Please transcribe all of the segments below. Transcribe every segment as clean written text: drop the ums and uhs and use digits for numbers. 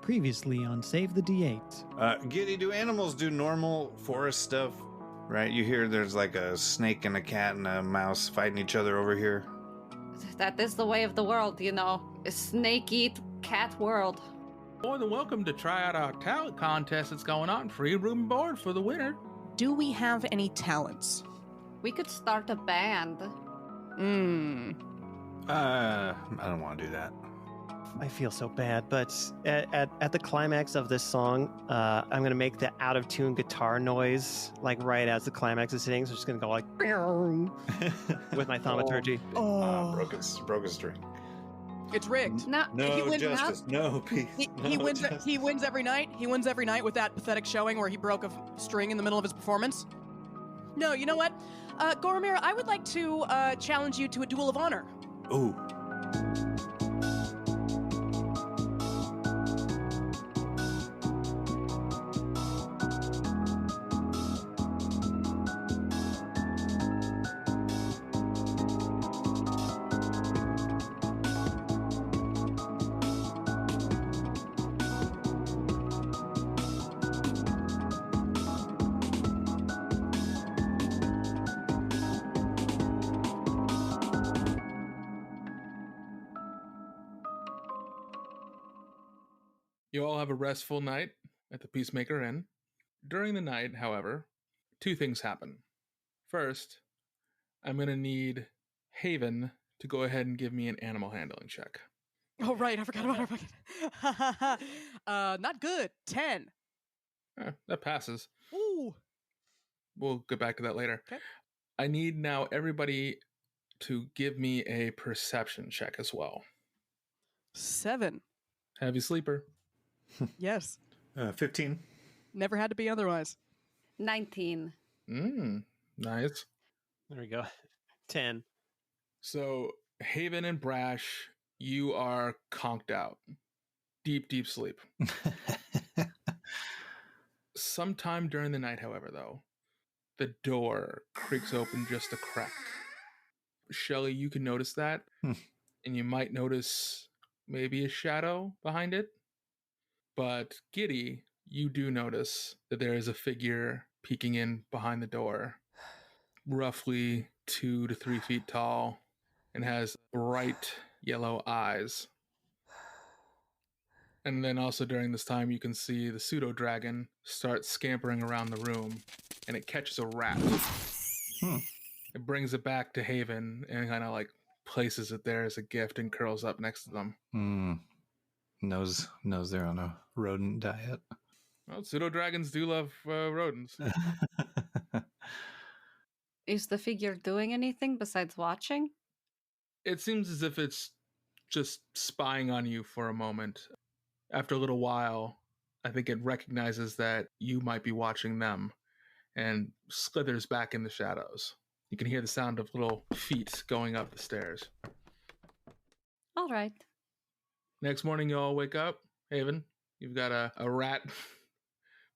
Previously on Save the D8. Giddy, do animals do normal forest stuff? Right? You hear there's like a snake and a cat and a mouse fighting each other over here. That is the way of the world, you know. A snake-eat cat world. More than welcome to try out our talent contest that's going on. Free room and board for the winner. Do we have any talents? We could start a band. I don't want to do that. I feel so bad, but at the climax of this song, I'm going to make the out-of-tune guitar noise, like right as the climax is hitting, so I'm just going to go like, with my thaumaturgy. Broke a string. It's rigged. No, No justice, no peace. He wins every night. He wins every night with that pathetic showing where he broke a string in the middle of his performance. No, you know what? Goromir, I would like to challenge you to a duel of honor. Ooh. You all have a restful night at the Peacemaker Inn. During the night, however, two things happen. First, I'm going to need Haven to go ahead and give me an animal handling check. Oh, right. I forgot about our fucking... not good. 10. That passes. Ooh. We'll get back to that later. Okay. I need now everybody to give me a perception check as well. 7. Heavy sleeper. Yes. 15. Never had to be otherwise. 19. Nice. There we go. 10. So, Haven and Brash, you are conked out. Deep, deep sleep. Sometime during the night, however, though, the door creaks open just a crack. Shelly, you can notice that, and you might notice maybe a shadow behind it. But Giddy, you do notice that there is a figure peeking in behind the door, roughly 2 to 3 feet tall, and has bright yellow eyes. And then also during this time, you can see the pseudo-dragon start scampering around the room, and it catches a rat. It brings it back to Haven and kind of like places it there as a gift and curls up next to them. Knows they're on a rodent diet. Well, pseudo-dragons do love rodents. Is the figure doing anything besides watching? It seems as if it's just spying on you for a moment. After a little while, I think it recognizes that you might be watching them and slithers back in the shadows. You can hear the sound of little feet going up the stairs. All right. Next morning, you all wake up. Haven, you've got a rat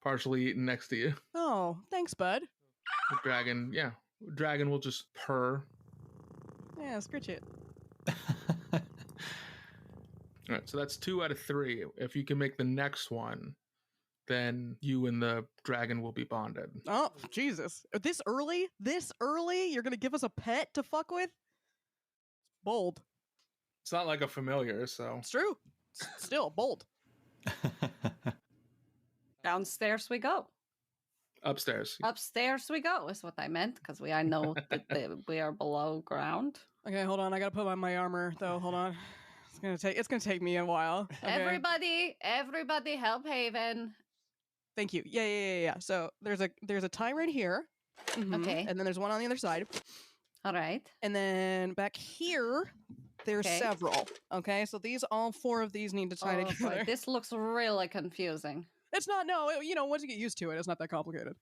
partially eaten next to you. Oh, thanks, bud. The dragon will just purr. Yeah, scritch it. All right, so that's 2 out of 3. If you can make the next one, then you and the dragon will be bonded. Oh, Jesus. This early? You're going to give us a pet to fuck with? Bold. It's not like a familiar, so... It's true. Still, bold. Downstairs we go. Upstairs. Upstairs we go is what I meant, because I know that we are below ground. Okay, hold on. I got to put on my armor, though. Hold on. It's gonna take me a while. Okay. Everybody help Haven. Thank you. Yeah. So there's a tyrant here. Mm-hmm. Okay. And then there's one on the other side. All right. And then back here, there's several. Okay. So all 4 of these need to tie together. Boy, this looks really confusing. It's not. No. Once you get used to it, it's not that complicated.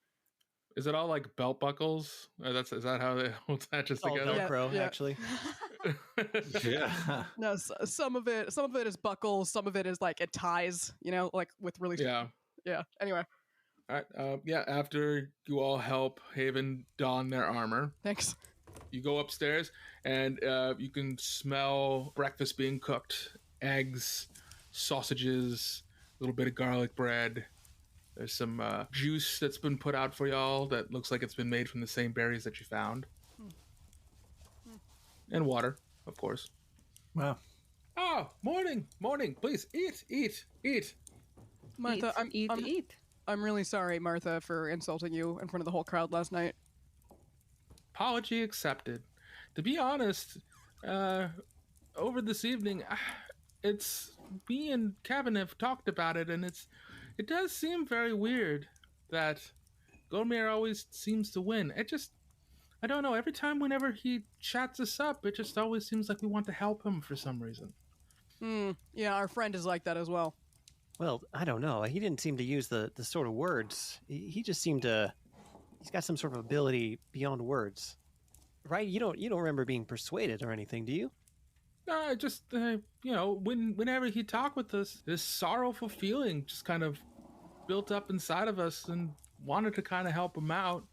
Is it all like belt buckles? Is that how it attaches together? Velcro, yeah. actually. Yeah. No, some of it is buckles. Some of it is like it ties. Like with really. Yeah. Anyway. All right. After you all help Haven don their armor, thanks. You go upstairs and you can smell breakfast being cooked. Eggs, sausages, little bit of garlic bread. There's some juice that's been put out for y'all that looks like it's been made from the same berries that you found. And water, of course. Wow. Oh, morning. Please, eat. Martha, Eat. I'm really sorry, Martha, for insulting you in front of the whole crowd last night. Apology accepted. To be honest, over this evening, it's me and Kevin have talked about it, and it does seem very weird that Gormir always seems to win. I don't know. Every time, whenever he chats us up, it just always seems like we want to help him for some reason. Yeah, our friend is like that as well. Well, I don't know. He didn't seem to use the sort of words. He just seemed to. He's got some sort of ability beyond words, right? You don't remember being persuaded or anything, do you? Whenever he talked with us, this sorrowful feeling just kind of built up inside of us, and wanted to kind of help him out.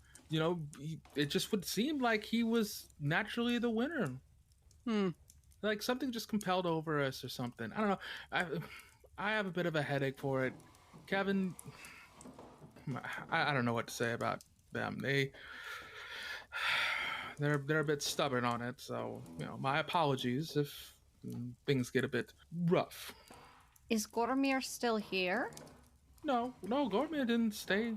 It just would seem like he was naturally the winner. Like something just compelled over us or something. I don't know. I have a bit of a headache for it. Kevin, I don't know what to say about them. They're a bit stubborn on it, so my apologies if things get a bit rough. Is Gormir still here? No, Gormir didn't stay.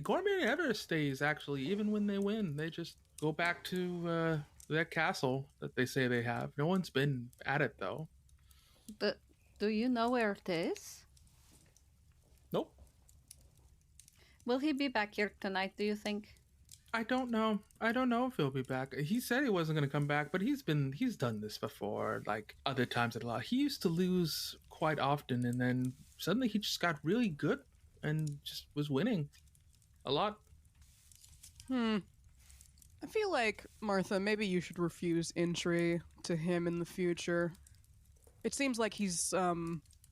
Gormir never stays, actually, even when they win. They just go back to that castle that they say they have. No one's been at it, though. Do you know where it is? Nope. Will he be back here tonight, do you think? I don't know if he'll be back. He said he wasn't going to come back, but he's done this before, like other times at a lot. He used to lose quite often, and then suddenly he just got really good and just was winning a lot. I feel like, Martha, maybe you should refuse entry to him in the future. It seems like he's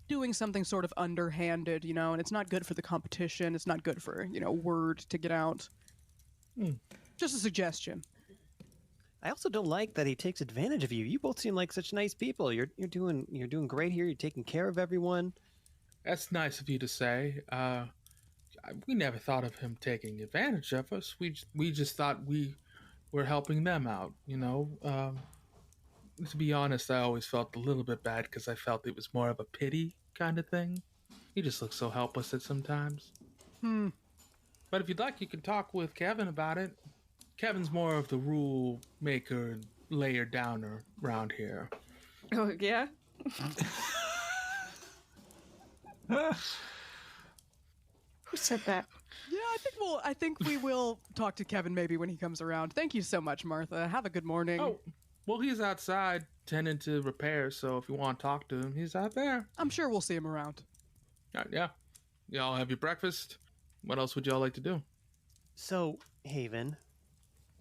doing something sort of underhanded, and it's not good for the competition. It's not good for, word to get out. Just a suggestion. I also don't like that he takes advantage of you. You both seem like such nice people. You're doing great here. You're taking care of everyone. That's nice of you to say. We never thought of him taking advantage of us. We just thought we were helping them out, To be honest, I always felt a little bit bad because I felt it was more of a pity kind of thing. He just looks so helpless at sometimes. But if you'd like, you can talk with Kevin about it. Kevin's more of the rule maker and layer downer around here. Oh, yeah? Who said that? Yeah, I think we will talk to Kevin maybe when he comes around. Thank you so much, Martha. Have a good morning. Oh, well, he's outside tending to repairs, so if you want to talk to him, he's out there. I'm sure we'll see him around. Yeah. Y'all have your breakfast. What else would y'all like to do? So, Haven.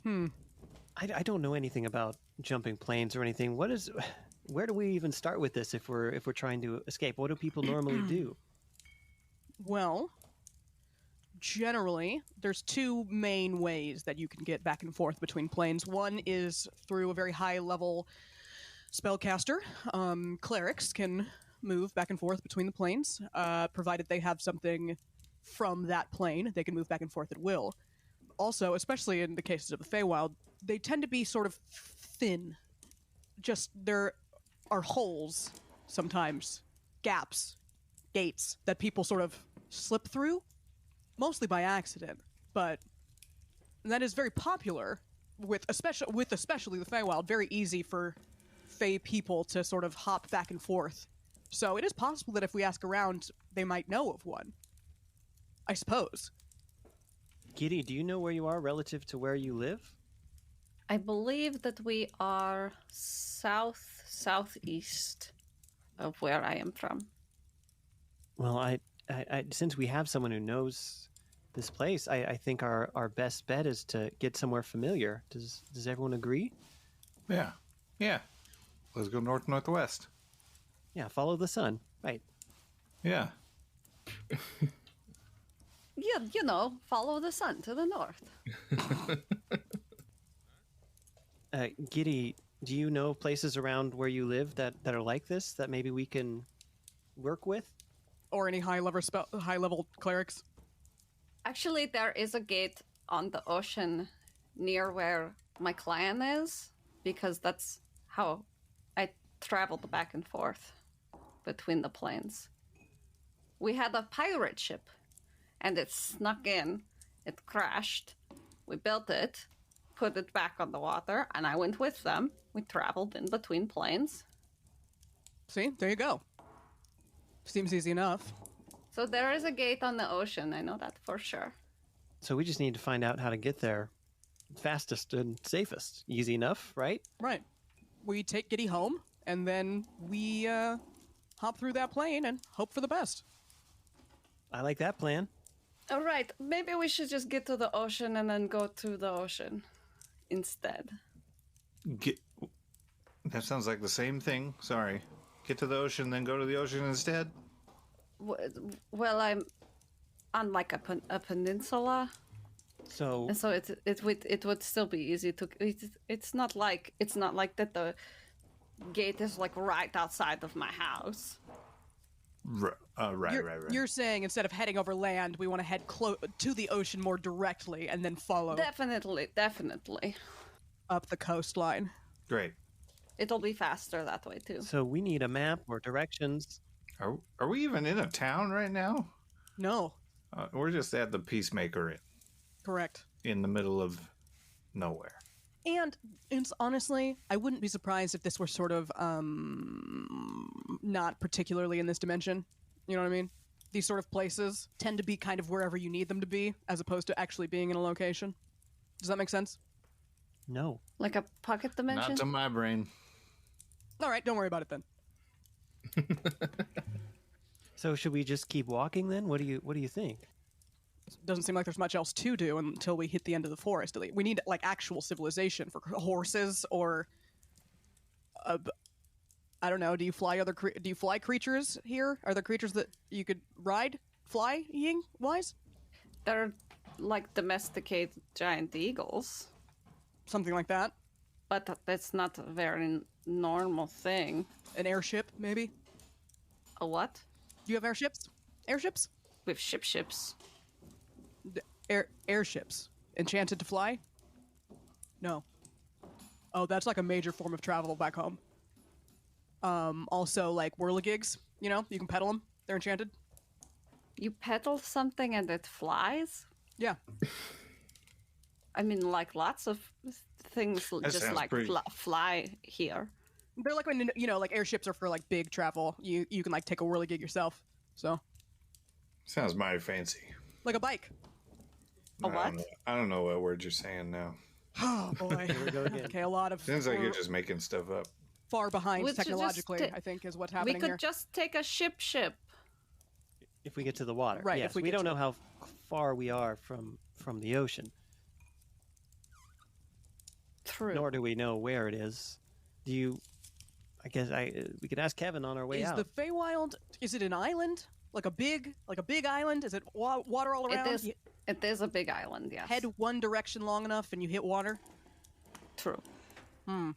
I don't know anything about jumping planes or anything. Where do we even start with this if we're trying to escape? What do people normally do? Well, generally, there's two main ways that you can get back and forth between planes. One is through a very high-level spellcaster. Clerics can move back and forth between the planes, provided they have something from that plane. They can move back and forth at will. Also, especially in the cases of the Feywild, they tend to be sort of thin. Just there are holes, sometimes, gaps, gates that people sort of slip through, mostly by accident. But that is very popular with especially the Feywild. Very easy for Fey people to sort of hop back and forth. So it is possible that if we ask around, they might know of one. I suppose. Giddy, do you know where you are relative to where you live? I believe that we are southeast of where I am from. Well, I since we have someone who knows this place, I think our best bet is to get somewhere familiar. Does everyone agree? Yeah. Let's go northwest. Yeah, follow the sun. Right. Yeah. Yeah, follow the sun to the north. Giddy, do you know places around where you live that are like this that maybe we can work with? or any high level clerics? Actually, there is a gate on the ocean near where my clan is, because that's how I traveled back and forth between the planes. We had a pirate ship, and it snuck in. It crashed. We built it, put it back on the water, and I went with them. We traveled in between planes. See, there you go. Seems easy enough. So there is a gate on the ocean. I know that for sure. So we just need to find out how to get there fastest and safest. Easy enough, right? Right. We take Giddy home, and then we hop through that plane and hope for the best. I like that plan. All right, maybe we should just get to the ocean and then go to the ocean instead. That sounds like the same thing. Sorry. Get to the ocean, then go to the ocean instead? Well, I'm on like a peninsula, So and so it would still be easy to. It's not like that the gate is like right outside of my house. Right. You're saying instead of heading over land, we want to head to the ocean more directly and then follow Definitely. up the coastline. Great. It'll be faster that way too. So we need a map or directions. Are we even in a town right now? No, We're just at the Peacemaker Inn, correct. in the middle of nowhere. And it's honestly, I wouldn't be surprised if this were sort of not particularly in this dimension. You know what I mean? These sort of places tend to be kind of wherever you need them to be, as opposed to actually being in a location. Does that make sense? No. Like a pocket dimension. Not to my brain. All right, don't worry about it then. So should we just keep walking then? What do you think? Doesn't seem like there's much else to do until we hit the end of the forest. We need like actual civilization for horses or I don't know. Do you fly creatures here? Are there creatures that you could ride flying wise? They're like domesticated giant eagles, Something like that. but that's not a very normal thing. An airship, maybe? A what? Do you have airships? Airships? With ships. Airships. Enchanted to fly? No. Oh, that's like a major form of travel back home. Also, like whirligigs, you know, you can pedal them. They're enchanted. You pedal something and it flies? Yeah. I mean, like lots of things just sounds like pretty- fly here. They're like when, you know, like airships are for like big travel. You can like take a whirligig yourself. So, Sounds mighty fancy. like a bike. I don't know what words you're saying now. Oh boy. Here we go again. Okay, a lot of Sounds like we're you're just making stuff up. far behind We should just technologically, I think, is what's We happening could here. just take a ship. If we get to the water. Right, Yes, if we we get don't to know how far we are from the ocean, True. nor do we know where it is. Do you? I guess we could ask Kevin on our way Is out. the Feywild? Is it an island? Like a big island? Is it water all around? You It is a big island, yes. head one direction long enough and you hit water. True. And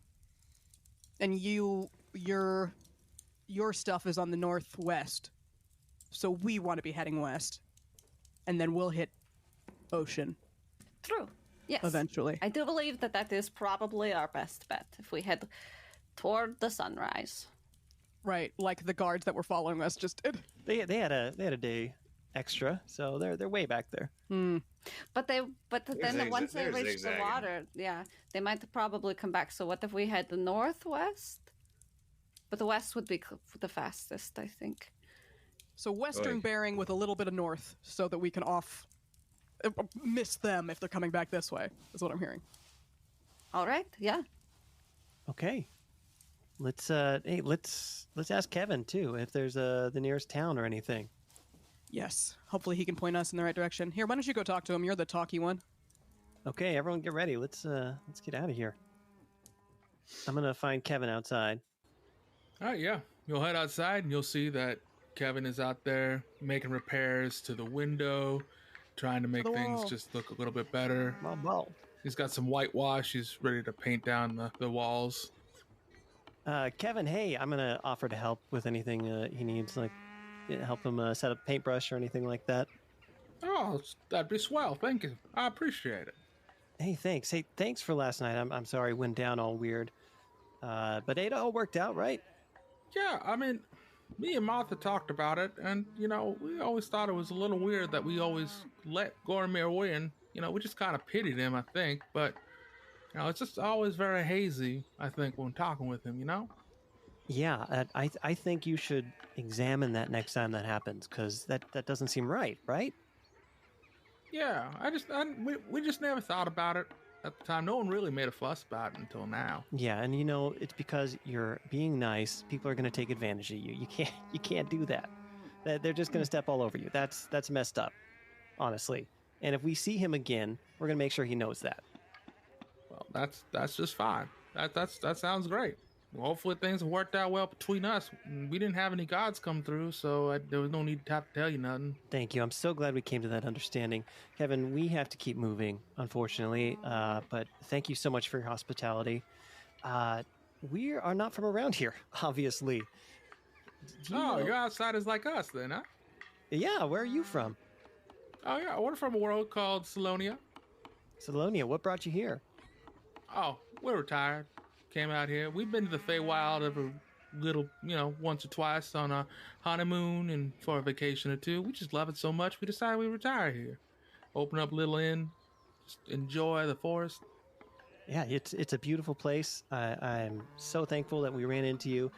your stuff is on the northwest, so we want to be heading west, and then we'll hit ocean True. Yes. eventually. I do believe that is probably our best bet if we head toward the sunrise. Right, like the guards that were following us just did. They had a day extra, so they're way back there. But then once they they're reach the zigzagging. water, yeah, they might probably come back. So what if we head the northwest? But the west would be the fastest, I think. So western Oy. bearing with a little bit of north, so that we can miss them if they're coming back this way. Is what I'm hearing. All right, yeah. Okay. Let's ask Kevin too if there's the nearest town or anything. Yes. Hopefully he can point us in the right direction. Here, why don't you go talk to him? You're the talky one. Okay, everyone get ready. Let's get out of here. I'm gonna find Kevin outside. All right, yeah. You'll head outside and you'll see that Kevin is out there making repairs to the window, trying to make the things wall. just look a little bit better. Well, He's got some whitewash. He's ready to paint down the walls. Kevin, hey, I'm gonna offer to help with anything he needs. Like, help him set up a paintbrush or anything like that? Oh, that'd be swell. Thank you. I appreciate it. Hey, thanks. Hey, thanks for last night. I'm sorry it went down all weird. But it all worked out, right? Yeah, I mean, me and Martha talked about it, and, we always thought it was a little weird that we always let Gormir win. We just kind of pitied him, I think, but, it's just always very hazy, I think, when talking with him, Yeah, I think you should examine that next time that happens, because that doesn't seem right? Yeah, we just never thought about it at the time. No one really made a fuss about it until now. Yeah, and it's because you're being nice. People are going to take advantage of you. You can't do that. They're just going to step all over you. That's messed up, honestly. And if we see him again, we're going to make sure he knows that. Well, that's just fine. That sounds great. Well, hopefully things have worked out well between us. We didn't have any gods come through, so there was no need to have to tell you nothing. Thank you. I'm so glad we came to that understanding. Kevin, we have to keep moving, unfortunately, but thank you so much for your hospitality. We are not from around here, obviously. You're outsiders like us then, huh? Yeah, where are you from? Oh, yeah, we're from a world called Salonia. Salonia, what brought you here? Oh, we're retired. Came out here. We've been to the Feywild every little, once or twice on a honeymoon and for a vacation or two. We just love it so much, we decided we'd retire here. Open up a little inn, just enjoy the forest. Yeah, it's a beautiful place. I'm so thankful that we ran into you.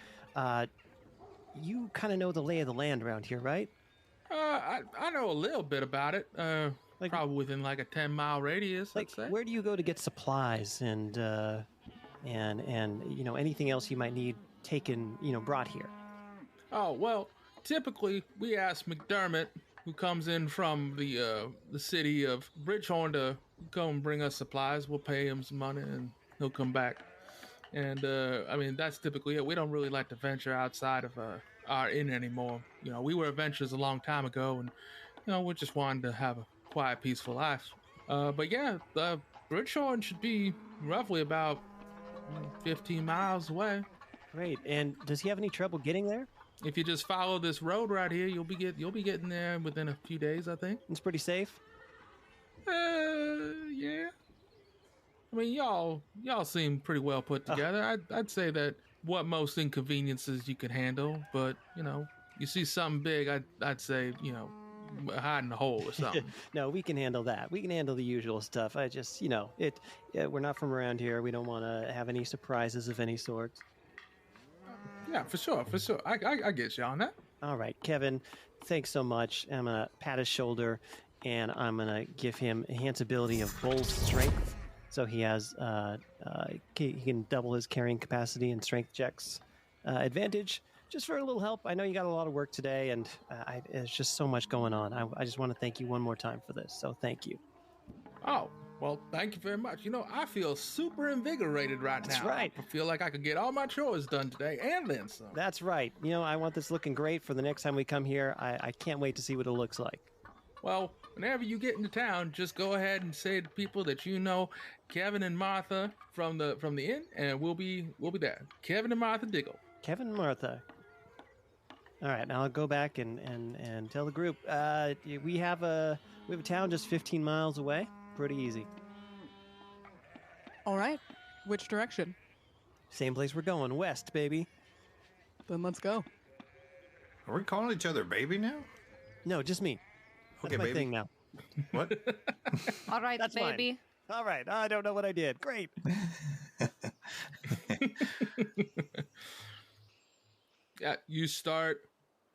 You kind of know the lay of the land around here, right? I know a little bit about it. Probably within like a 10-mile radius, like, I'd say. Where do you go to get supplies and anything else you might need taken, brought here? Oh, well, typically we ask McDermott, who comes in from the city of Bridgehorn, to come and bring us supplies. We'll pay him some money and he'll come back. And that's typically it. We don't really like to venture outside of our inn anymore. We were adventurers a long time ago, and we just wanted to have a quiet, peaceful life. But yeah, Bridgehorn should be roughly about 15 miles away. Great. And does he have any trouble getting there? If you just follow this road right here, you'll be getting there within a few days, I think. It's pretty safe? Yeah. I mean, y'all seem pretty well put together. I'd say that what most inconveniences you could handle, but you see something big, I'd say hide in a hole or something. No, we can handle that. We can handle the usual stuff. I just, we're not from around here. We don't want to have any surprises of any sort. Yeah, for sure. I get you on that. All right, Kevin, thanks so much. I'm going to pat his shoulder, and I'm going to give him enhanced ability of bull strength. So he has, he can double his carrying capacity and strength checks. Advantage, just for a little help. I know you got a lot of work today, and there's just so much going on. I just want to thank you one more time for this, so thank you. Oh, well, thank you very much. I feel super invigorated right now. That's right. I feel like I could get all my chores done today and then some. That's right. I want this looking great for the next time we come here. I can't wait to see what it looks like. Well, whenever you get into town, just go ahead and say to people that you know Kevin and Martha from the inn, and we'll be there. Kevin and Martha Diggle. Kevin and Martha. All right, now I'll go back and tell the group. We have a town just 15 miles away. Pretty easy. All right. Which direction? Same place we're going, west, baby. Then let's go. Are we calling each other baby now? No, just me. That's Okay, my baby. thing now. What? All right, That's baby. Fine. All right, I don't know what I did. Great. Yeah, you start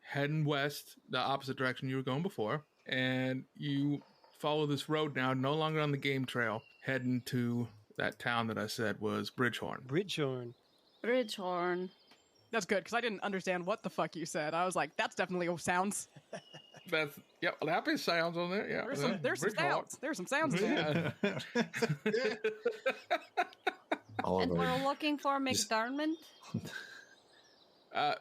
heading west, the opposite direction you were going before, and you follow this road now, no longer on the game trail, heading to that town that I said was Bridgehorn. Bridgehorn. That's good, because I didn't understand what the fuck you said. I was like, that's definitely sounds. Happy sounds on there. Yeah, There's some sounds. There's some sounds there. Yeah. All And of we're them. looking for McDermott.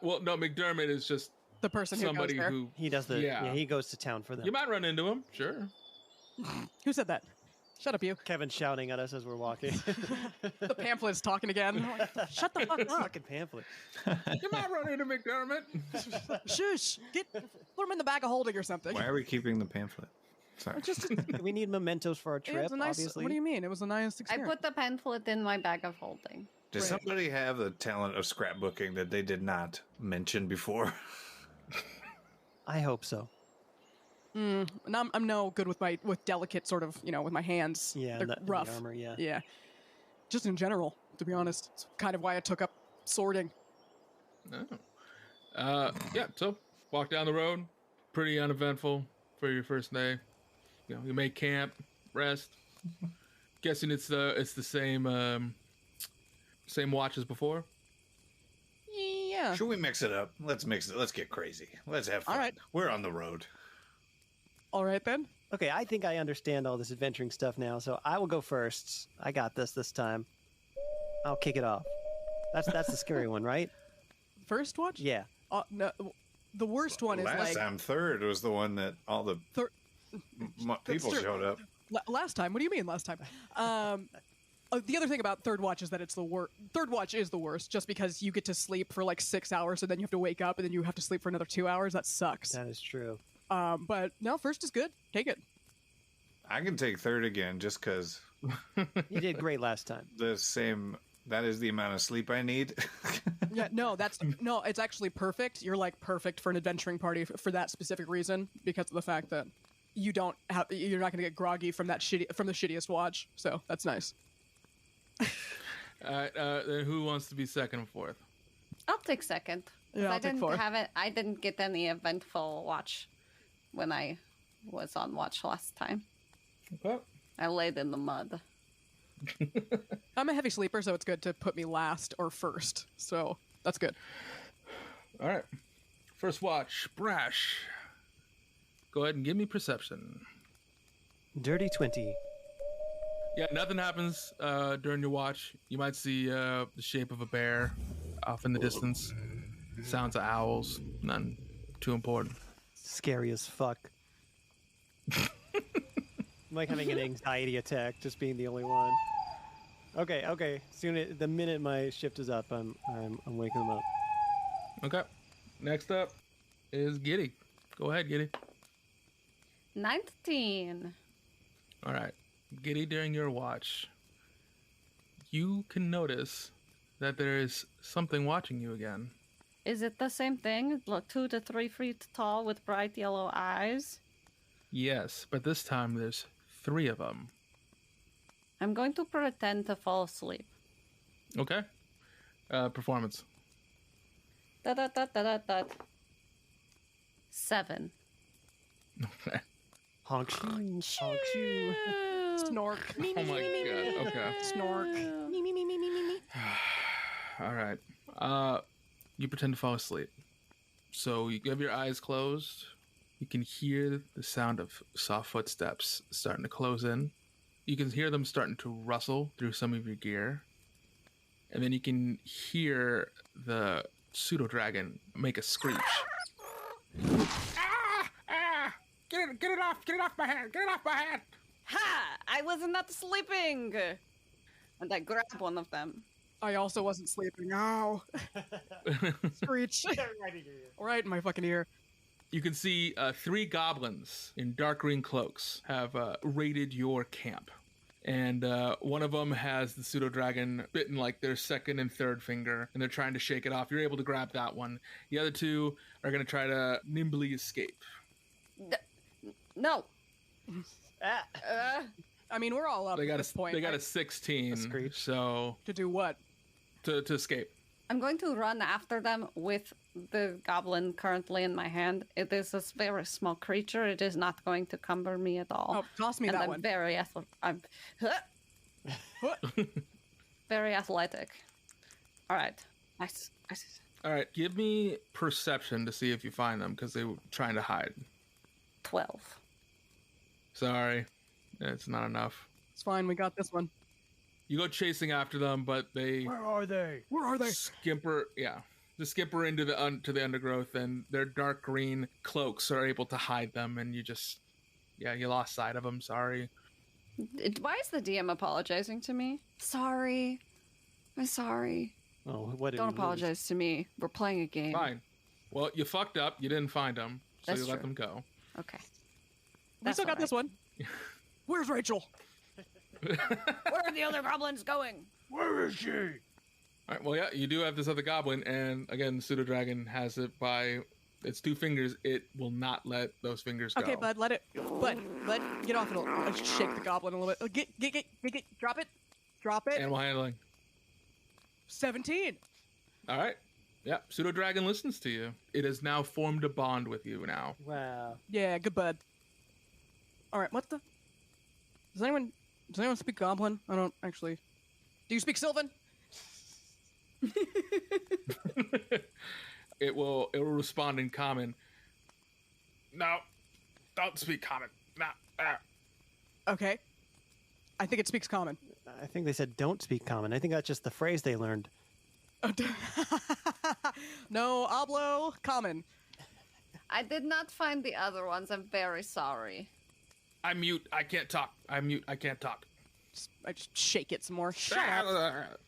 Well, no, McDermott is just The person who goes somebody there. who He does Yeah. he goes to town for them. you might run into him. Sure. Who said that? Shut up, you. Kevin shouting at us as we're walking. The pamphlet's talking again. Shut the fuck up. Fucking pamphlet. You might run into McDermott. Shush. Put him in the bag of holding or something. Why are we keeping the pamphlet? Sorry. We need mementos for our trip, It was a nice, obviously. what do you mean? It was a nice I experience. put the pamphlet in my bag of holding. Does somebody have the talent of scrapbooking that they did not mention before? I hope so. And I'm no good with delicate sort of, with my hands. Yeah, They're and the rough. armor, yeah. Yeah. Just in general, to be honest. It's kind of why I took up sorting. Oh. Yeah, so walk down the road. Pretty uneventful for your first day. You make camp, rest. Guessing it's the same watch as before. Yeah. Should we mix it up? Let's mix it. Let's get crazy. Let's have fun. All right. We're on the road. All right, then. Okay, I think I understand all this adventuring stuff now, so I will go first. I got this time. I'll kick it off. That's the scary one, right? First watch? Yeah. No, the worst one is Last time, third was the one that all the people true. showed up. Last time? What do you mean last time? The other thing about third watch is that it's the worst. Third watch is the worst, just because you get to sleep for like 6 hours, and then you have to wake up, and then you have to sleep for another 2 hours. That sucks. That is true. But no, first is good. Take it. I can take third again just because You did great last time. that is the amount of sleep I need. Yeah, it's actually perfect. You're like perfect for an adventuring party for that specific reason, because of the fact that you're not going to get groggy from the shittiest watch. So that's nice. All right, then who wants to be second and fourth? I'll take second. Yeah, I'll take fourth. I didn't get any eventful watch when I was on watch last time. Okay. I laid in the mud. I'm a heavy sleeper, so it's good to put me last or first. So that's good. All right. First watch, Brash. Go ahead and give me perception. Dirty 20. Yeah, nothing happens during your watch. You might see the shape of a bear off in the distance. Sounds of owls. None too important. Scary as fuck. I'm like having an anxiety attack, just being the only one. Okay. The minute my shift is up, I'm waking them up. Okay. Next up is Giddy. Go ahead, Giddy. 19. All right. Giddy, during your watch, you can notice that there is something watching you again. Is it the same thing? 2 to 3 feet tall with bright yellow eyes? Yes, but this time there's 3 of them. I'm going to pretend to fall asleep. Okay. Performance. 7. Okay. Honk shoo. Honk shoo. Snork. Oh my god. Okay. Snork. Me. All right. You pretend to fall asleep. So you have your eyes closed. You can hear the sound of soft footsteps starting to close in. You can hear them starting to rustle through some of your gear. And then you can hear the pseudo-dragon make a screech. Get it off my hand! Get it off my hand! Ha! I was not sleeping! And I grab one of them. I also wasn't sleeping. Ow. Screech. Right in my fucking ear. You can see 3 goblins in dark green cloaks have raided your camp. And one of them has the pseudo-dragon bitten like their second and third finger, and they're trying to shake it off. You're able to grab that one. The other 2 are going to try to nimbly escape. No. I mean, we're all up They at got this point. They got a right? 16, so To do what? to escape. I'm going to run after them with the goblin currently in my hand. It is a very small creature. It is not going to cumber me at all. Oh, toss me and that I'm one. I'm very athletic. All right. Nice. All right, give me perception to see if you find them, because they were trying to hide. 12. Sorry, it's not enough. It's fine. We got this one. You go chasing after them, but they Where are they? skimper into the to the undergrowth, and their dark green cloaks are able to hide them, and you lost sight of them. Sorry. Why is the DM apologizing to me? Sorry. I'm sorry. Oh, what? Don't apologize to me. We're playing a game. Fine. Well, you fucked up. You didn't find them, so That's you let true. them go. Okay. We still got this one. Where's Rachel? Where are the other goblins going? Where is she? All right. Well, yeah, you do have this other goblin, and again, the pseudo dragon has it by its 2 fingers. It will not let those fingers go. Okay, bud, let it. Bud, get off it. I'll shake the goblin a little bit. Get. Drop it. Drop it. Animal handling. 17. All right. Yeah, pseudo dragon listens to you. It has now formed a bond with you now. Wow. Yeah, good bud. All right, what the? Does anyone speak Goblin? I don't actually. Do you speak Sylvan? It will respond in common. No, don't speak common. No. Okay. I think it speaks Common. I think they said don't speak common. I think that's just the phrase they learned. No, hablo Common. I did not find the other ones. I'm very sorry. I'm mute. I can't talk. I'm mute. I can't talk. I just shake it some more. Shut up.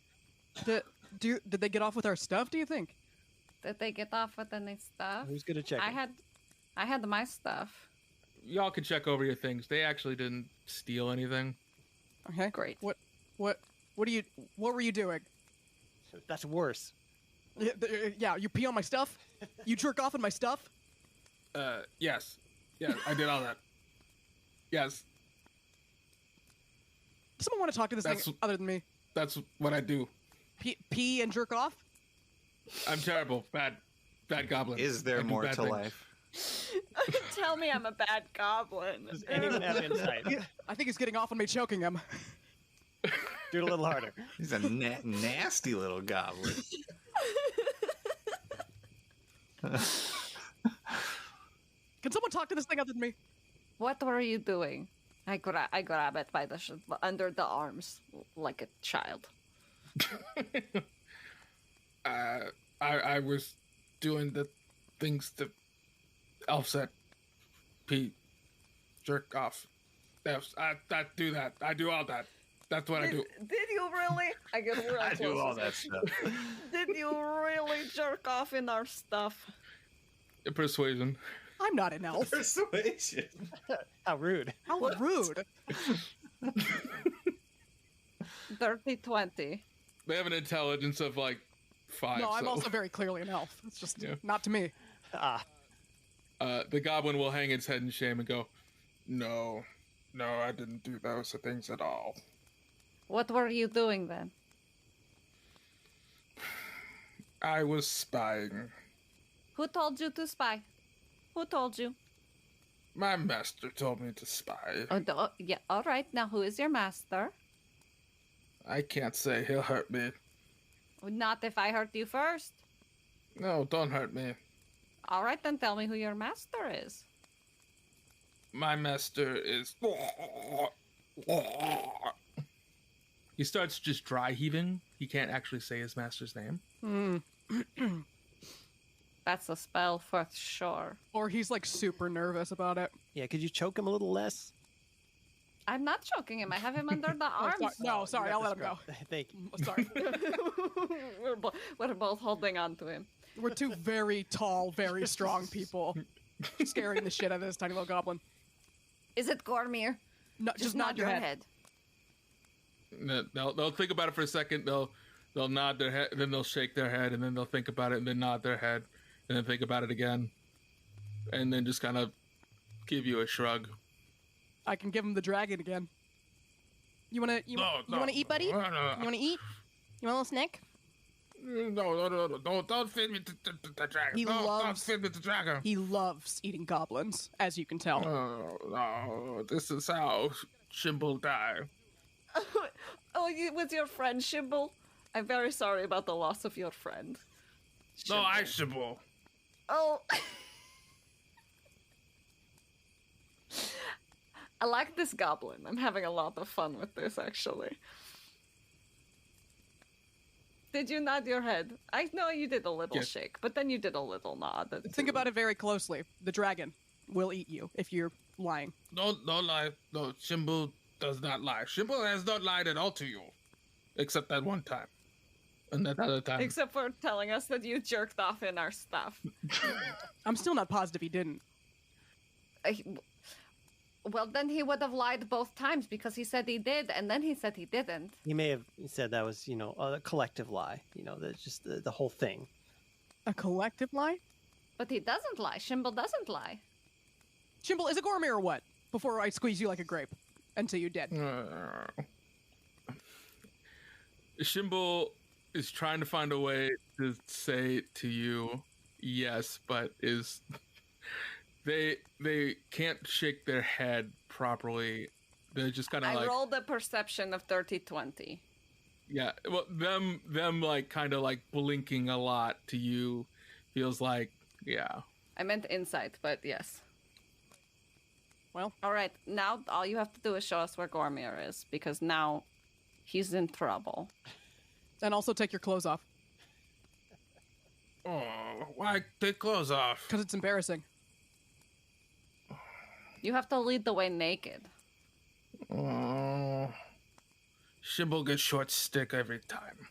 Did they get off with our stuff, do you think? Did they get off with any stuff? Who's gonna check? I had my stuff. Y'all can check over your things. They actually didn't steal anything. Okay. Great. What were you doing? That's worse. Yeah, you pee on my stuff? You jerk off on my stuff? Yes. Yes, I did all that. Yes, Does someone want to talk to this thing other than me? that's what I do. Pee and jerk off? I'm terrible. Bad goblin. Is I there do more bad to things. life? Tell me I'm a bad goblin. Does anyone have insight? I think he's getting off on me choking him. Do it a little harder. He's a nasty little goblin. Can someone talk to this thing other than me? What were you doing? I grab it by the under the arms like a child. I was doing the things that Elf said. Pete, jerk off. Yes, I do that. I do all that. That's what I do. Did you really? I get real I close. do all that stuff. Did you really jerk off in our stuff? Persuasion. I'm not an elf. Persuasion. How rude. How rude. Dirty 20. They have an intelligence of like 5. No, I'm so. also very clearly an elf. It's just Yeah. not to me. Ah, The goblin will hang its head in shame and go, No, I didn't do those things at all. What were you doing then? I was spying. Who told you to spy? Who told you? My master told me to spy. Yeah, all right. Now, who is your master? I can't say he'll hurt me. Not if I hurt you first. No, don't hurt me. All right, then tell me who your master is. My master is... He starts just dry heaving. He can't actually say his master's name. That's a spell for sure. Or he's like super nervous about it. yeah. Could you choke him a little less? I'm not choking him. I have him under the Oh, arms. sorry, You I'll got let him go. this, bro. Thank you. Sorry. We're both holding on to him. We're two very tall, very strong people scaring the shit out of this tiny little goblin. Is it Gormir? No, just nod your head. They'll think about it for a second. They'll nod their head, then they'll shake their head, and then they'll think about it, and then nod their head, and then think about it again, and then just kind of give you a shrug. I can give him the dragon again. You wanna eat, buddy? You wanna eat? You want a little snack? No, don't feed me the dragon. Don't feed me the dragon. He loves eating goblins, as you can tell. No, this is how Shimble died. Oh, you with your friend Shimble? I'm very sorry about the loss of your friend. No, I Shimble. Oh. I like this goblin. I'm having a lot of fun with this, actually. Did you nod your head? I know you did a little Yes. shake, but then you did a little nod. Think about it very closely. The dragon will eat you if you're lying. Don't lie. No, Shimble does not lie. Shimble has not lied at all to you, except that one time, and that other time. Except for telling us that you jerked off in our stuff. I'm still not positive he didn't. Well, then he would have lied both times because he said he did, and then he said he didn't. He may have said that was, a collective lie. That's just the whole thing. A collective lie? But he doesn't lie. Shimble doesn't lie. Shimble, is it gourmet or what? Before I squeeze you like a grape until you're dead. Shimble is trying to find a way to say to you yes, but is they can't shake their head properly. They're just kind of I rolled a perception of 30-20. Yeah, well, them like kind of like blinking a lot to you feels like, yeah. I meant insight, but yes. Well, all right. Now all you have to do is show us where Gormir is, because now he's in trouble. And also take your clothes off. Oh, why take clothes off? Because it's embarrassing. You have to lead the way naked. Oh, Shimble gets short stick every time.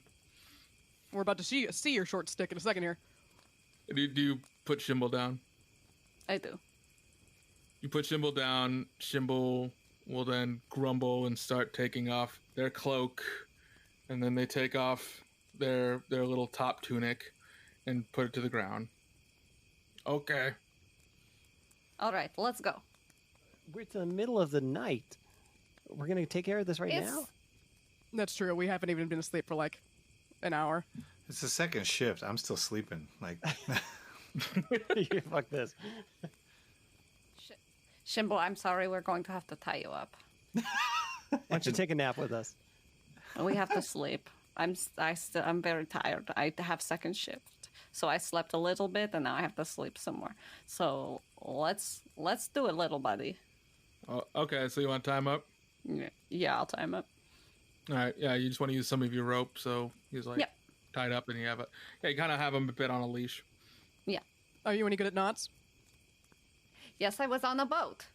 We're about to see your short stick in a second here. Do you put Shimble down? I do. You put Shimble down. Shimble will then grumble and start taking off their cloak, and then they take off their little top tunic and put it to the ground. Okay. All right, let's go. We're in the middle of the night. We're going to take care of this now? That's true. We haven't even been asleep for like an hour. It's the second shift. I'm still sleeping. Like, Fuck this. Shimble, I'm sorry. We're going to have to tie you up. Why don't you take a nap with us? We have to sleep. I'm very tired. I have second shift, so I slept a little bit, and now I have to sleep some more. So let's do it, little buddy. Oh, okay, so you want to tie him up? Yeah, I'll tie him up. All right, yeah, you just want to use some of your rope, so he's like tied up, and you have you kind of have him a bit on a leash. Yeah. Are you any good at knots? Yes, I was on a boat.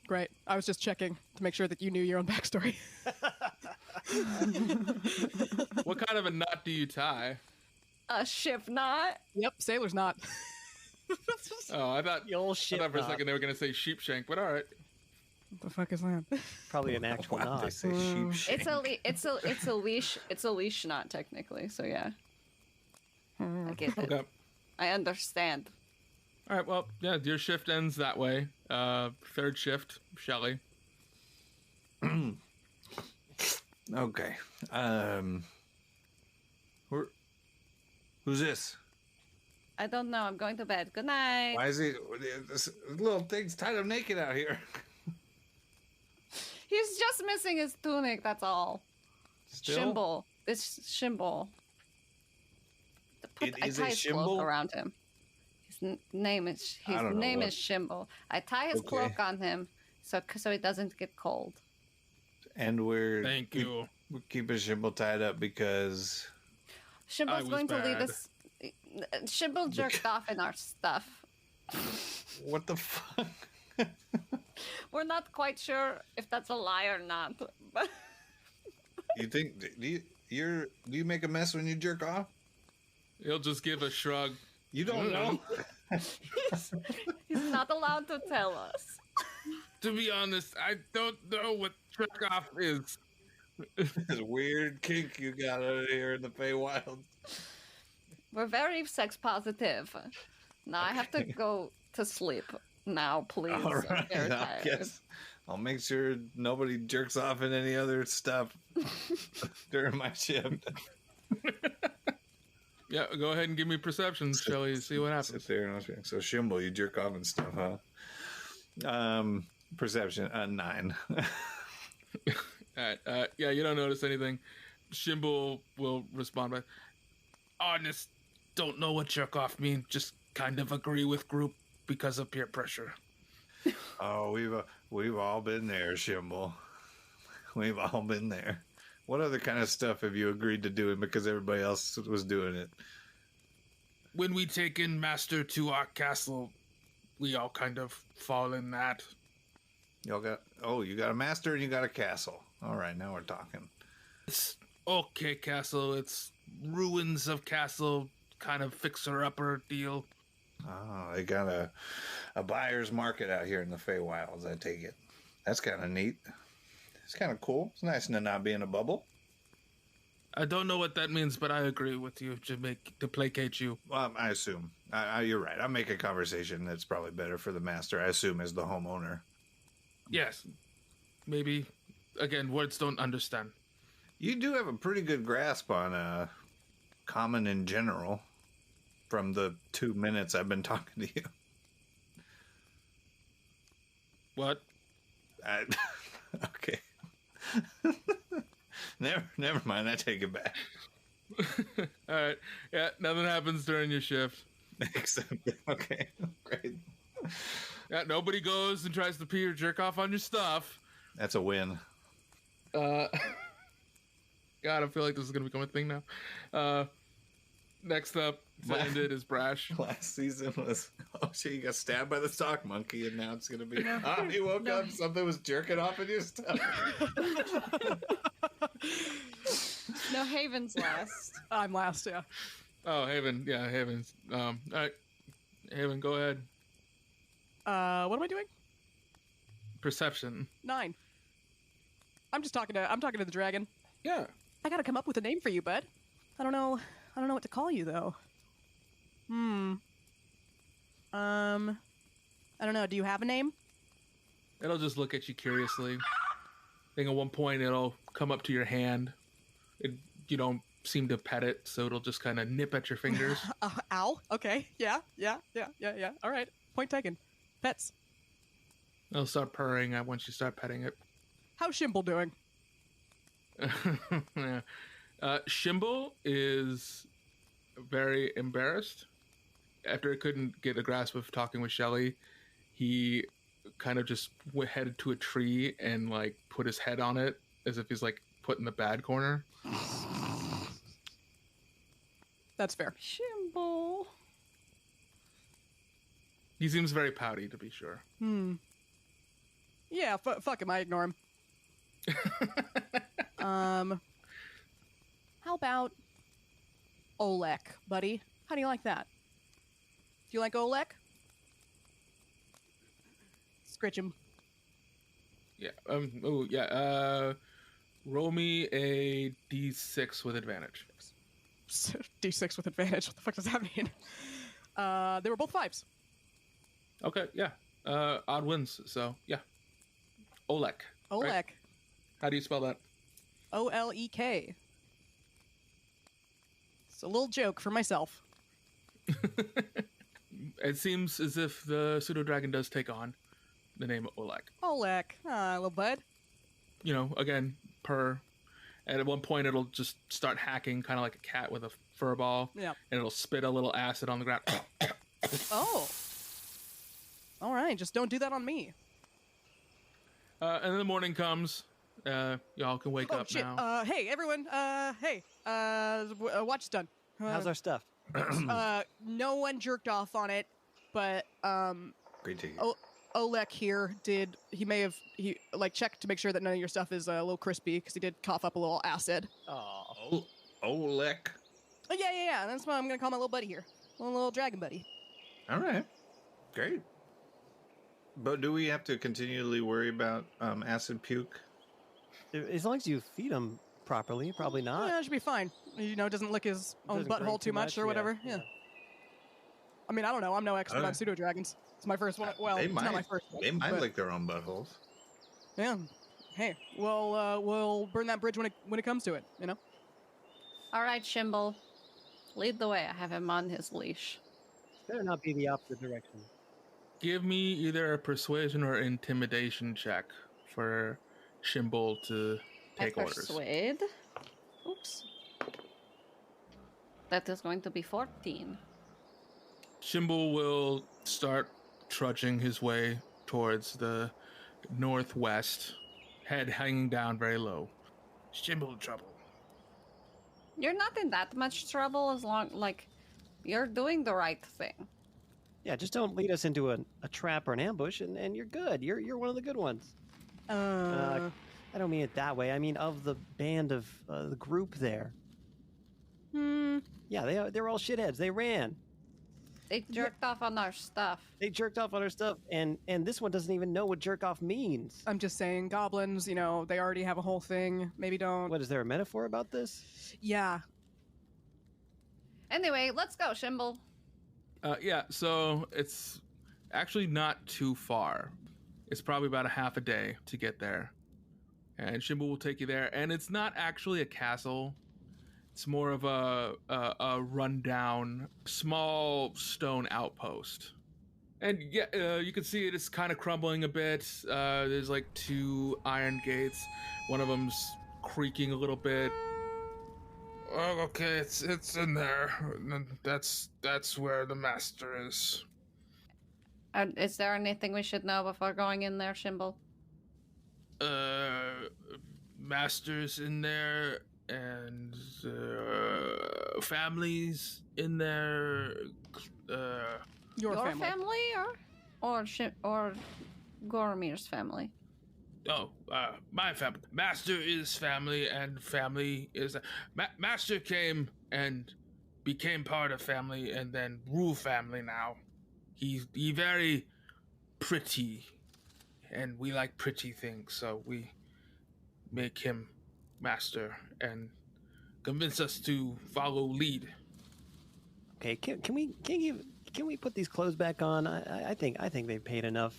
Great. I was just checking to make sure that you knew your own backstory. What kind of a knot do you tie? A ship knot? Yep, sailor's knot. Oh, I thought The old ship I thought for a knot. second they were going to say sheep shank, but all right. What the fuck is that? Probably an actual why would they knot. say sheep shank? It's a leash knot technically. So yeah, I get it. Okay. I understand. All right, well, yeah, your shift ends that way. Third shift, Shelly. Okay. Who's this? I don't know. I'm going to bed. Good night. Why is he? This little thing's tied up naked out here. He's just missing his tunic. That's all. Still? Shimble. It's Shimble. It I is a tie his cloak Shimble? around him. His name is Shimble. I tie his Okay. cloak on him so he doesn't get cold. And we're Thank you. We're keeping Shimble tied up because Shimble's was going to lead bad. us. Shimble jerked off in our stuff. what the fuck? We're not quite sure if that's a lie or not. But You think do you make a mess when you jerk off? He'll just give a shrug. You don't know. he's not allowed to tell us. To be honest, I don't know what jerk off is. This weird kink you got out here in the Feywild. We're very sex positive. Now I have to go to sleep. Now, please. All I'm right, very I tired. guess I'll make sure nobody jerks off in any other stuff during my shift. Yeah, go ahead and give me perception, Shelly. See what happens. Sit there and so Shimble, you jerk off and stuff, huh? Perception 9. All right. Yeah, you don't notice anything. Shimble will respond by, honest, don't know what jerk off means. Just kind of agree with group because of peer pressure. Oh, we've all been there, Shimble. We've all been there. What other kind of stuff have you agreed to doing because everybody else was doing it? When we take in Master to our castle, we all kind of fall in that. Y'all got... Oh, you got a master and you got a castle. All right, now we're talking. It's okay, castle. It's ruins of castle, kind of fixer-upper deal. Oh, they got a buyer's market out here in the Feywilds, I take it. That's kind of neat. It's kind of cool. It's nice to not be in a bubble. I don't know what that means, but I agree with you to placate you. Well, I assume. You're right. I'll make a conversation that's probably better for the master, I assume, as the homeowner. Yes. Maybe, again, words don't understand. You do have a pretty good grasp on common in general from the 2 minutes I've been talking to you. What? Okay. Never mind. I take it back. All right. Yeah, nothing happens during your shift. Okay. Great. Yeah, nobody goes and tries to pee or jerk off on your stuff. That's a win. God, I feel like this is going to become a thing now. Next up, ended is Brash. Last season was, oh shit, you got stabbed by the stock monkey, and now it's going to be, you woke up, something was jerking off in your stuff. No, Haven's last. I'm last, yeah. Oh, Haven. Yeah, Haven's. All right. Haven, go ahead. What am I doing? Perception. 9. I'm talking to the dragon. Yeah. I gotta come up with a name for you, bud. I don't know what to call you, though. I don't know. Do you have a name? It'll just look at you curiously. I think at one point it'll come up to your hand. You don't seem to pet it, so it'll just kind of nip at your fingers. Ow. Okay. Yeah. All right. Point taken. Pets. It'll start purring once you start petting it. How's Shimble doing? Yeah. Shimble is very embarrassed. After he couldn't get a grasp of talking with Shelly, he kind of just headed to a tree and like put his head on it as if he's like put in the bad corner. That's fair. Shimble. He seems very pouty, to be sure. Yeah, fuck him. I ignore him. How about Olek, buddy? How do you like that? Do you like Olek? Scritch him. Yeah. Roll me a D6 with advantage. D6 with advantage. What the fuck does that mean? They were both 5s. Okay, yeah. Odd wins, so yeah. Olek. Olek. Right? How do you spell that? Olek. It's a little joke for myself. It seems as if the pseudo dragon does take on the name Olek. Olek. Little bud. You know, again, purr. And at one point, it'll just start hacking, kind of like a cat with a fur ball. Yeah. And it'll spit a little acid on the ground. Oh. All right, just don't do that on me. And then the morning comes. Y'all can wake up shit. now. Hey, everyone. Watch is done. How's our stuff? No one jerked off on it, but Great to hear. Olek here did. He checked to make sure that none of your stuff is a little crispy because he did cough up a little acid. Oh. Olek. Oh, yeah. That's why I'm gonna call my little buddy here, little dragon buddy. All right. Great. But do we have to continually worry about acid puke? As long as you feed him properly, probably not. Yeah, it should be fine. You know, doesn't lick his own Doesn't butthole grate too much or whatever. Yeah. I mean, I don't know. I'm no expert on pseudo dragons. It's my first one. Well, it's not my first one. They might but- lick their own buttholes. Yeah. Hey, we'll burn that bridge when it comes to it. You know. All right, Shimble. Lead the way. I have him on his leash. Better not be the opposite direction. Give me either a persuasion or intimidation check for Shimble to take I orders. persuade. Oops. That is going to be 14. Shimble will start trudging his way towards the northwest, head hanging down very low. Shimble in trouble. You're not in that much trouble as long, you're doing the right thing. Yeah, just don't lead us into a trap or an ambush, and you're good. You're one of the good ones. I don't mean it that way. I mean of the band of the group there. Yeah, they're all shitheads. They ran. They jerked off on our stuff. They jerked off on our stuff, and this one doesn't even know what jerk off means. I'm just saying, goblins, they already have a whole thing. Maybe don't. What, is there a metaphor about this? Yeah. Anyway, let's go, Shimble. Yeah, so it's actually not too far. It's probably about a half a day to get there. And Shimble will take you there. And it's not actually a castle. It's more of a rundown, small stone outpost. And yeah, you can see it is kind of crumbling a bit. There's like 2 iron gates. One of them's creaking a little bit. Oh, okay, it's in there. That's where the master is. Is there anything we should know before going in there, Shimble? Master's in there, and families in there. Your family. or Goromir's family? Oh, my family. Master is family, and family is... Master came and became part of family, and then rule family now. He very pretty, and we like pretty things, so we make him master and convince us to follow lead. Okay, can we put these clothes back on? I think they've paid enough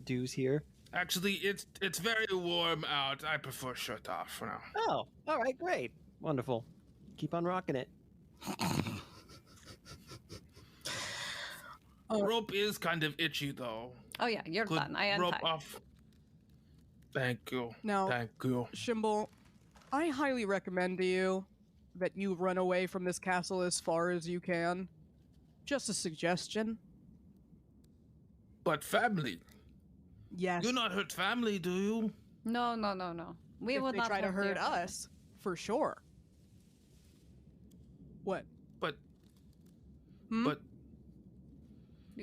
dues here. Actually, it's very warm out. I prefer shirt off for now. Oh, all right, great, wonderful. Keep on rocking it. Rope is kind of itchy, though. Oh yeah, you're Could done. I rope untied. off. Thank you. Now, Thank you. Shimble, I highly recommend to you that you run away from this castle as far as you can. Just a suggestion. But family. Yes. You not hurt family, do you? No. We if would they not try to hurt your family. us, for sure. What? But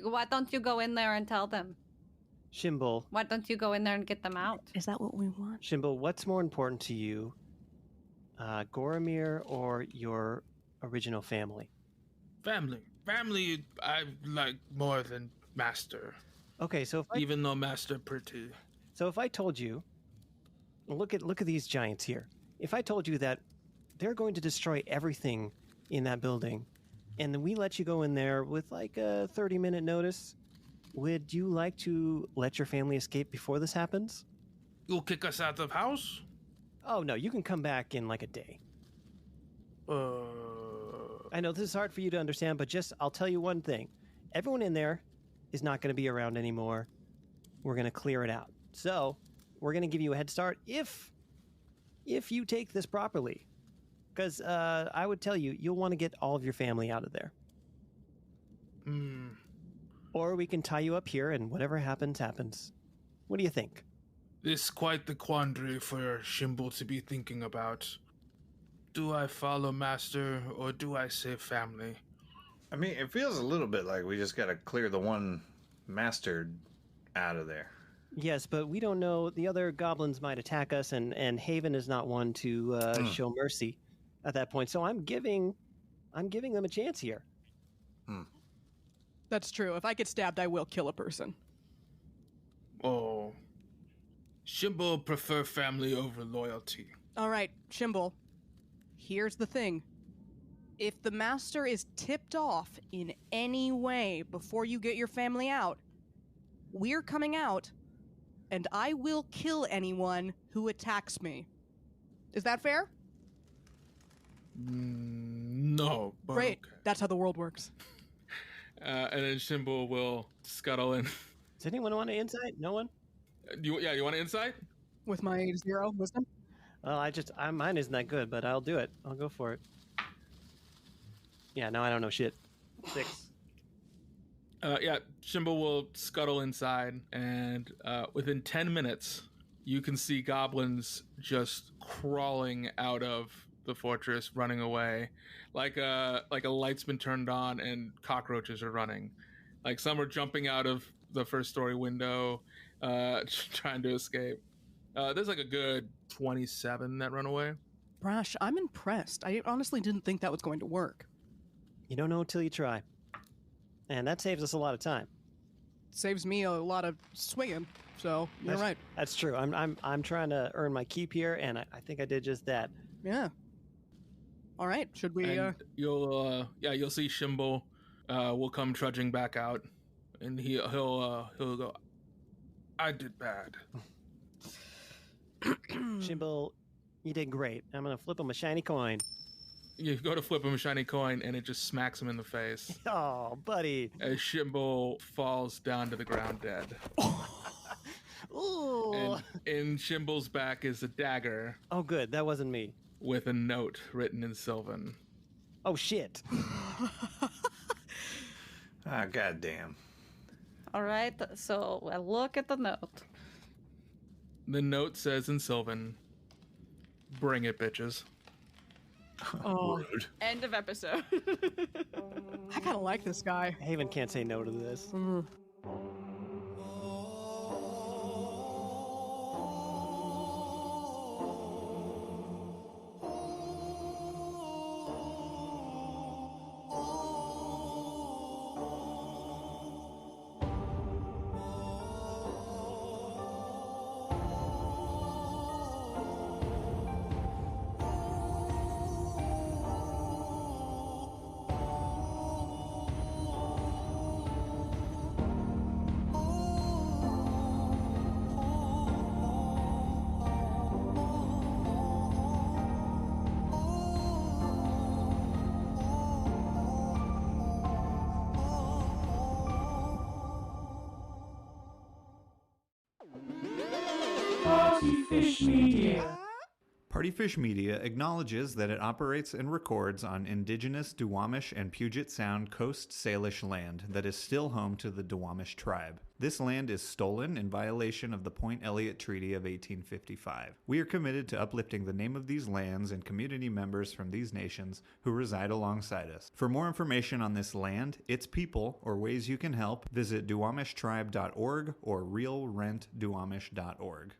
Why don't you go in there and tell them? Shimble, Why don't you go in there and get them out? Is that what we want? Shimble, what's more important to you, Goromir or your original family? family. Family I like more than master. Okay, so Even though master pretty. if I told you, look at these giants here. If I told you that they're going to destroy everything in that building, and then we let you go in there with like a 30-minute notice, would you like to let your family escape before this happens? You'll kick us out of house? Oh no, you can come back in like a day. I know this is hard for you to understand, but I'll tell you one thing. Everyone in there is not going to be around anymore. We're going to clear it out. So, we're going to give you a head start if you take this properly. Because I would tell you, you'll want to get all of your family out of there. Or we can tie you up here and whatever happens, happens. What do you think? This is quite the quandary for Shimble to be thinking about. Do I follow master or do I save family? I mean, it feels a little bit like we just got to clear the one master out of there. Yes, but we don't know. The other goblins might attack us, and Haven is not one to show mercy at that point. So I'm giving them a chance here. That's true. If I get stabbed, I will kill a person. Oh. Shimble prefer family over loyalty. All right, Shimble. Here's the thing. If the master is tipped off in any way before you get your family out, we're coming out, and I will kill anyone who attacks me. Is that fair? No. But Great. okay. That's how the world works. And then Shimble will scuttle in. Does anyone want an insight? No one? You want an insight? With my 0 wisdom? Well, mine isn't that good, but I'll do it. I'll go for it. Yeah, no, I don't know shit. 6. Yeah, Shimble will scuttle inside, and within 10 minutes, you can see goblins just crawling out of the fortress, running away, like a light's been turned on and cockroaches are running. Like some are jumping out of the first story window, trying to escape. There's like a good 27 that run away. Brash, I'm impressed. I honestly didn't think that was going to work. You don't know till you try. And that saves us a lot of time. Saves me a lot of swinging, so you're right. That's true. I'm trying to earn my keep here, and I think I did just that. Yeah. All right. Should we? And you'll see Shimble will come trudging back out, and he'll go, I did bad. Shimble, you did great. I'm gonna flip him a shiny coin. You go to flip him a shiny coin, and it just smacks him in the face. Oh, buddy. As Shimble falls down to the ground dead. Ooh. And in Shimble's back is a dagger. Oh, good. That wasn't me. With a note written in Sylvan. Oh, shit. Ah, goddamn. All right, so I look at the note. The note says in Sylvan, bring it, bitches. Oh, Rude. End of episode. I kind of like this guy. Haven can't say no to this. Partyfish Media acknowledges that it operates and records on indigenous Duwamish and Puget Sound Coast Salish land that is still home to the Duwamish tribe. This land is stolen in violation of the Point Elliott Treaty of 1855. We are committed to uplifting the name of these lands and community members from these nations who reside alongside us. For more information on this land, its people, or ways you can help, visit duwamishtribe.org or realrentduwamish.org.